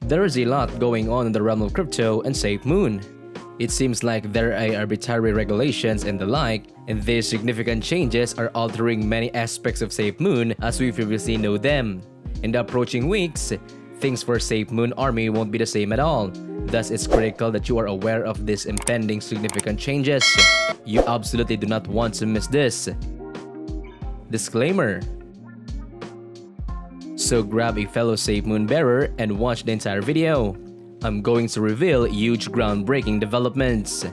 There is a lot going on in the realm of crypto and Safemoon. It seems like there are arbitrary regulations and the like, and these significant changes are altering many aspects of Safemoon as we previously know them. In the approaching weeks, things for Safemoon army won't be the same at all. Thus, it's critical that you are aware of these impending significant changes. You absolutely do not want to miss this. Disclaimer. So grab a fellow Safemoon bearer and watch the entire video. I'm going to reveal huge groundbreaking developments.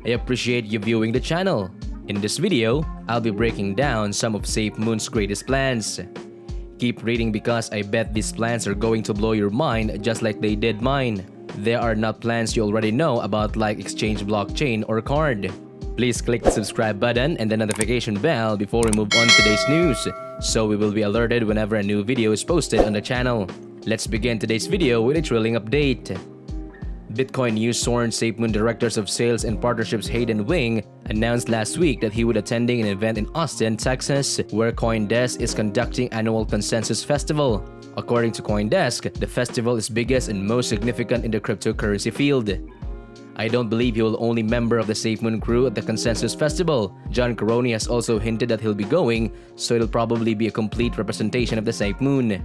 I appreciate you viewing the channel. In this video, I'll be breaking down some of Safemoon's greatest plans. Keep reading because I bet these plans are going to blow your mind just like they did mine. They are not plans you already know about like exchange blockchain or card. Please click the subscribe button and the notification bell before we move on to today's news, so we will be alerted whenever a new video is posted on the channel. Let's begin today's video with a thrilling update. Bitcoin News Sworn Safemoon Directors of Sales and Partnerships Hayden Wing announced last week that he would attending an event in Austin, Texas, where CoinDesk is conducting annual Consensus Festival. According to CoinDesk, the festival is biggest and most significant in the cryptocurrency field. I don't believe he will only member of the Safemoon crew at the Consensus Festival. John Caroni has also hinted that he'll be going, so it'll probably be a complete representation of the Safemoon.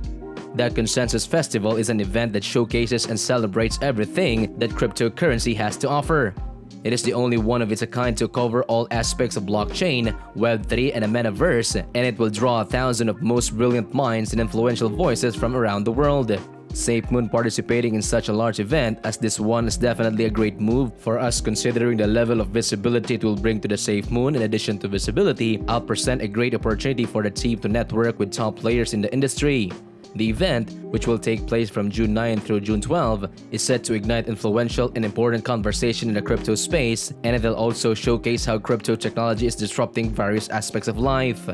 The Consensus Festival is an event that showcases and celebrates everything that cryptocurrency has to offer. It is the only one of its kind to cover all aspects of blockchain, Web3, and a metaverse, and it will draw 1,000 of most brilliant minds and influential voices from around the world. Safemoon participating in such a large event as this one is definitely a great move for us considering the level of visibility it will bring to the Safemoon. In addition to visibility, I'll present a great opportunity for the team to network with top players in the industry. The event, which will take place from June 9 through June 12, is set to ignite influential and important conversation in the crypto space, and it will also showcase how crypto technology is disrupting various aspects of life.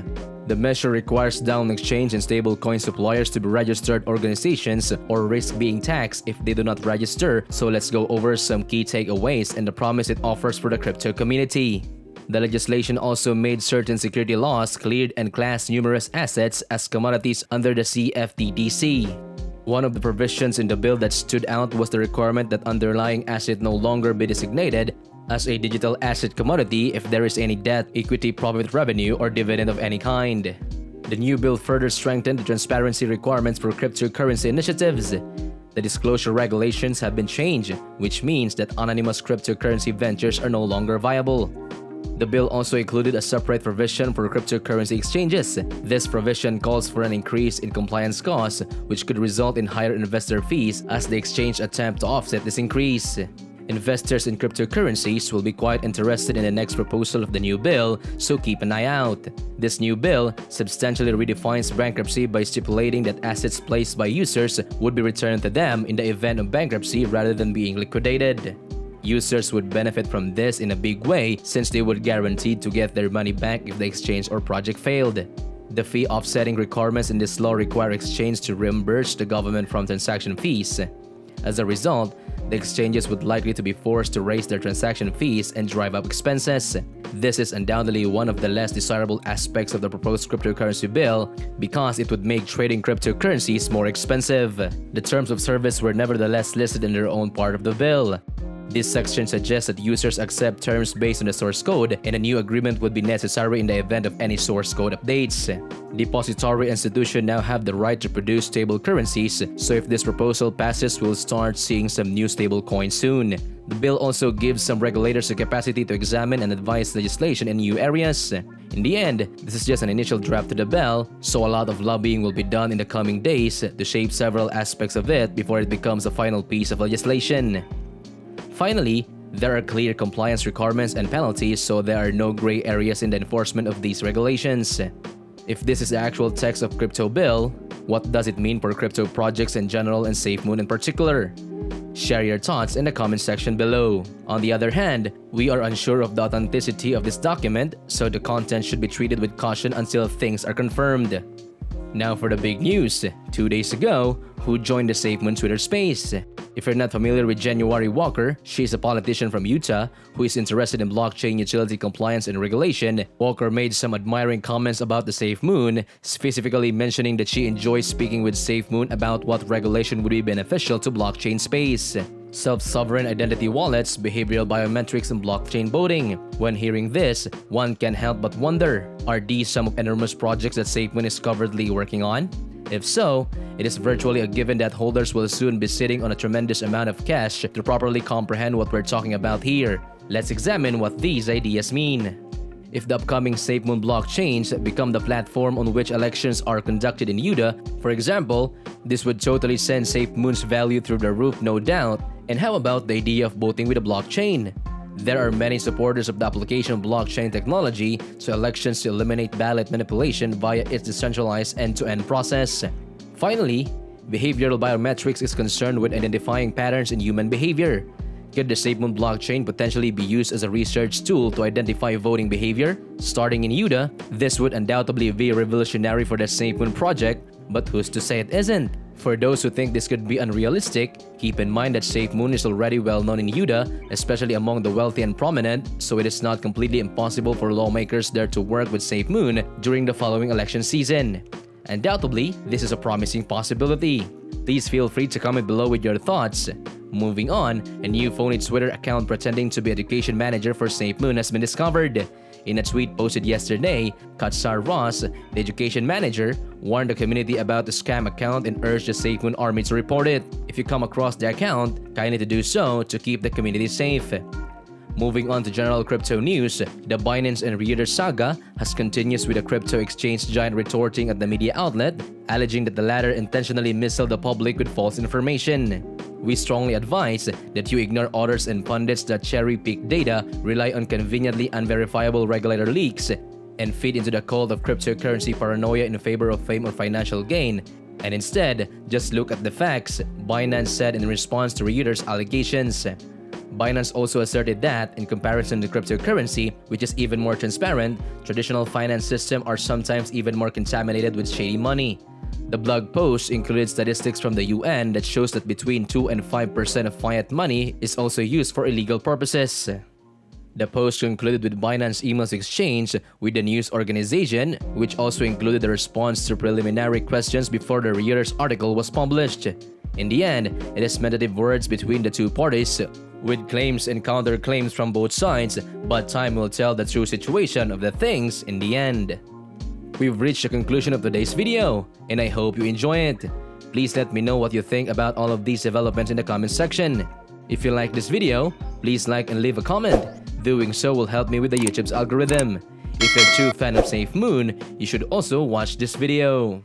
The measure requires down exchange and stablecoin suppliers to be registered organizations or risk being taxed if they do not register, so let's go over some key takeaways and the promise it offers for the crypto community. The legislation also made certain security laws cleared and classed numerous assets as commodities under the CFTDC. One of the provisions in the bill that stood out was the requirement that underlying asset no longer be designated as a digital asset commodity if there is any debt, equity, profit, revenue, or dividend of any kind. The new bill further strengthened the transparency requirements for cryptocurrency initiatives. The disclosure regulations have been changed, which means that anonymous cryptocurrency ventures are no longer viable. The bill also included a separate provision for cryptocurrency exchanges. This provision calls for an increase in compliance costs, which could result in higher investor fees as the exchange attempt to offset this increase. Investors in cryptocurrencies will be quite interested in the next proposal of the new bill, so keep an eye out. This new bill substantially redefines bankruptcy by stipulating that assets placed by users would be returned to them in the event of bankruptcy rather than being liquidated. Users would benefit from this in a big way since they would guaranteed to get their money back if the exchange or project failed. The fee offsetting requirements in this law require exchange to reimburse the government from transaction fees. As a result, the exchanges would likely to be forced to raise their transaction fees and drive up expenses. This is undoubtedly one of the less desirable aspects of the proposed cryptocurrency bill because it would make trading cryptocurrencies more expensive. The terms of service were nevertheless listed in their own part of the bill. This section suggests that users accept terms based on the source code, and a new agreement would be necessary in the event of any source code updates. Depository institutions now have the right to produce stable currencies, so if this proposal passes, we'll start seeing some new stable coins soon. The bill also gives some regulators the capacity to examine and advise legislation in new areas. In the end, this is just an initial draft to the bill, so a lot of lobbying will be done in the coming days to shape several aspects of it before it becomes a final piece of legislation. Finally, there are clear compliance requirements and penalties, so there are no gray areas in the enforcement of these regulations. If this is the actual text of crypto bill, what does it mean for crypto projects in general and Safemoon in particular? Share your thoughts in the comment section below. On the other hand, we are unsure of the authenticity of this document, so the content should be treated with caution until things are confirmed. Now for the big news. 2 days ago, who joined the Safemoon Twitter space? If you're not familiar with January Walker, she's a politician from Utah who is interested in blockchain utility compliance and regulation. Walker made some admiring comments about the Safemoon, specifically mentioning that she enjoys speaking with Safemoon about what regulation would be beneficial to blockchain space. Self-sovereign identity wallets, behavioral biometrics, and blockchain voting. When hearing this, one can't help but wonder, are these some of enormous projects that Safemoon is covertly working on? If so, it is virtually a given that holders will soon be sitting on a tremendous amount of cash to properly comprehend what we're talking about here. Let's examine what these ideas mean. If the upcoming Safemoon blockchains become the platform on which elections are conducted in Utah, for example, this would totally send Safemoon's value through the roof, no doubt. And how about the idea of voting with a blockchain? There are many supporters of the application of blockchain technology to elections to eliminate ballot manipulation via its decentralized end-to-end process. Finally, behavioral biometrics is concerned with identifying patterns in human behavior. Could the Safemoon blockchain potentially be used as a research tool to identify voting behavior? Starting in Utah, this would undoubtedly be revolutionary for the Safemoon project, but who's to say it isn't? For those who think this could be unrealistic, keep in mind that Safemoon is already well known in Utah, especially among the wealthy and prominent, so it is not completely impossible for lawmakers there to work with Safemoon during the following election season. Undoubtedly, this is a promising possibility. Please feel free to comment below with your thoughts. Moving on, a new phony Twitter account pretending to be education manager for Safemoon has been discovered. In a tweet posted yesterday, Katsar Ross, the education manager, warned the community about the scam account and urged the Safemoon army to report it. If you come across the account, kindly to do so to keep the community safe. Moving on to general crypto news, the Binance and Reuters saga has continued with the crypto exchange giant retorting at the media outlet, alleging that the latter intentionally misled the public with false information. We strongly advise that you ignore authors and pundits that cherry-pick data, rely on conveniently unverifiable regulator leaks, and feed into the cult of cryptocurrency paranoia in favor of fame or financial gain, and instead, just look at the facts, Binance said in response to Reuters' allegations. Binance also asserted that, in comparison to cryptocurrency, which is even more transparent, traditional finance systems are sometimes even more contaminated with shady money. The blog post included statistics from the UN that shows that between 2 and 5% of fiat money is also used for illegal purposes. The post concluded with Binance emails exchanged with the news organization, which also included the response to preliminary questions before the Reuters article was published. In the end, it is tentative words between the two parties, with claims and counterclaims from both sides, but time will tell the true situation of the things in the end. We've reached the conclusion of today's video, and I hope you enjoy it. Please let me know what you think about all of these developments in the comment section. If you like this video, please like and leave a comment. Doing so will help me with the YouTube's algorithm. If you're a true fan of Safemoon, you should also watch this video.